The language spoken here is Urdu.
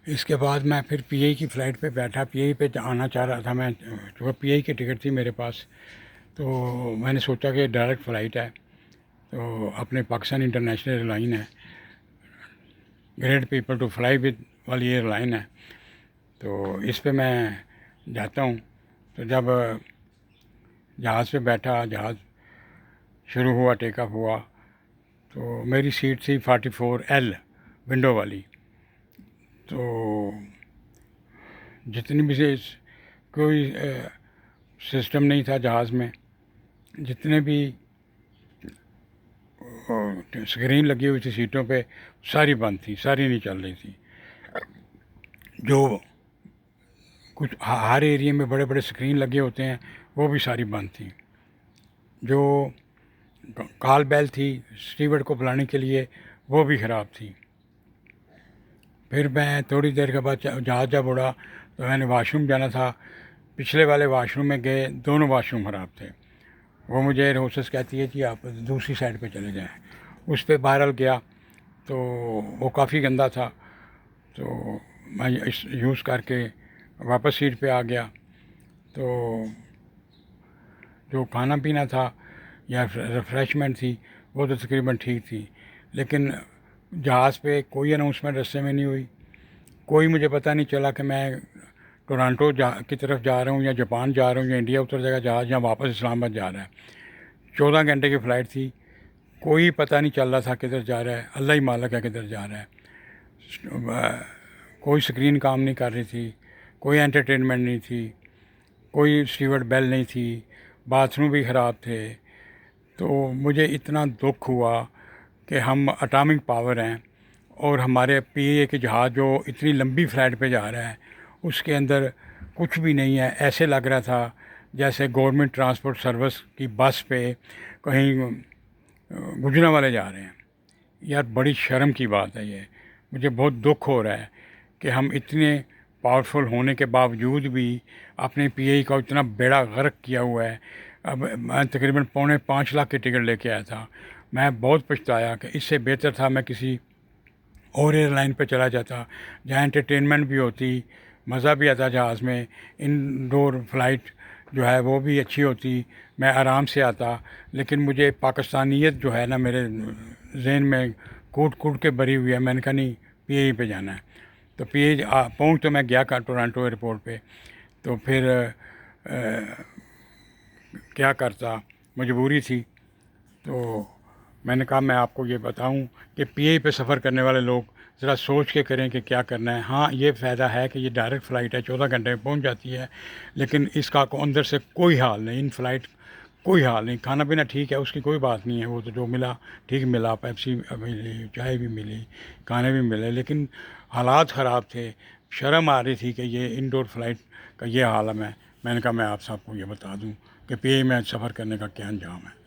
اس کے بعد میں پھر پی اے کی فلائٹ پہ بیٹھا، پی اے پہ آنا چاہ رہا تھا میں، چونکہ پی اے کی ٹکٹ تھی میرے پاس، تو میں نے سوچا کہ ڈائریکٹ فلائٹ ہے، تو اپنے پاکستان انٹرنیشنل ایئر لائن ہے، great people to fly with والی ایئر لائن ہے، تو اس پہ میں جاتا ہوں۔ تو جب جہاز پہ بیٹھا، جہاز شروع ہوا، ٹیک آف ہوا، تو میری سیٹ تھی 44L ونڈو والی۔ تو جتنی بھی کوئی سسٹم نہیں تھا جہاز میں، جتنے بھی اسکرین لگی ہوئی تھی سیٹوں پہ ساری بند تھی، ساری نہیں چل رہی تھی۔ جو کچھ ہر ایریے میں بڑے بڑے اسکرین لگے ہوتے ہیں وہ بھی ساری بند تھیں۔ جو کال بیل تھی اسٹیورڈ کو بلانے کے لیے وہ بھی خراب تھی۔ پھر میں تھوڑی دیر کے بعد جہاز جب اڑا تو میں نے واش روم جانا تھا، پچھلے والے واش روم میں گئے، دونوں واش روم خراب تھے۔ وہ مجھے ایئر ہوسٹس کہتی ہے کہ آپ دوسری سائڈ پہ چلے جائیں۔ اس پہ بہرحال گیا تو وہ کافی گندا تھا، تو میں یوز کر کے واپس سیٹ پہ آ گیا۔ تو جو کھانا پینا تھا یا ریفریشمنٹ تھی وہ تو تقریباً ٹھیک تھی، لیکن جہاز پہ کوئی اناؤنسمنٹ رستے میں نہیں ہوئی، کوئی مجھے پتہ نہیں چلا کہ میں ٹورانٹو کی طرف جا رہا ہوں یا جاپان جا رہا ہوں یا انڈیا اتر جائے گا جہاز یا واپس اسلام آباد جا رہا ہے۔ 14 گھنٹے کی فلائٹ تھی، کوئی پتہ نہیں چل رہا تھا کدھر جا رہا ہے، اللہ ہی مالک ہے کدھر جا رہا ہے۔ کوئی اسکرین کام نہیں کر رہی تھی، کوئی انٹرٹینمنٹ نہیں تھی، کوئی اسٹیورڈ بیل نہیں تھی، باتھ روم بھی خراب تھے۔ تو مجھے اتنا دکھ ہوا کہ ہم اٹامک پاور ہیں اور ہمارے پی اے کے جہاز جو اتنی لمبی فلائٹ پہ جا رہا ہے اس کے اندر کچھ بھی نہیں ہے۔ ایسے لگ رہا تھا جیسے گورنمنٹ ٹرانسپورٹ سروس کی بس پہ کہیں گجرا والے جا رہے ہیں۔ یار بڑی شرم کی بات ہے یہ، مجھے بہت دکھ ہو رہا ہے کہ ہم اتنے پاورفل ہونے کے باوجود بھی اپنے پی اے کا اتنا بیڑا غرق کیا ہوا ہے۔ اب میں تقریباً 4.25 لاکھ کی ٹکٹ لے کے آیا تھا، میں بہت پچھتایا کہ اس سے بہتر تھا میں کسی اور ایئر لائن پہ چلا جاتا جہاں انٹرٹینمنٹ بھی ہوتی، مزہ بھی آتا جہاز میں، انڈور فلائٹ جو ہے وہ بھی اچھی ہوتی، میں آرام سے آتا۔ لیکن مجھے پاکستانیت جو ہے نا میرے ذہن میں کوٹ کوٹ کے بھری ہوئی ہے، میں نے کہا نہیں پی اے پہ جانا ہے۔ تو پی اے پہنچ تو میں گیا ٹورانٹو ایئرپورٹ پہ، تو پھر کیا کرتا، مجبوری تھی۔ تو میں نے کہا میں آپ کو یہ بتاؤں کہ پی اے پہ سفر کرنے والے لوگ ذرا سوچ کے کریں کہ کیا کرنا ہے۔ ہاں یہ فائدہ ہے کہ یہ ڈائریکٹ فلائٹ ہے، 14 گھنٹے میں پہنچ جاتی ہے، لیکن اس کا اندر سے کوئی حال نہیں، ان فلائٹ کوئی حال نہیں۔ کھانا پینا ٹھیک ہے، اس کی کوئی بات نہیں ہے، وہ تو جو ملا ٹھیک ملا، پیپسی ملی، چائے بھی ملی، کھانے بھی ملے، لیکن حالات خراب تھے۔ شرم آ رہی تھی کہ یہ انڈور فلائٹ کا یہ حال ہے۔ میں نے کہا میں آپ صاحب کو یہ بتا دوں کہ پی اے میں سفر کرنے کا کیا انجام ہے۔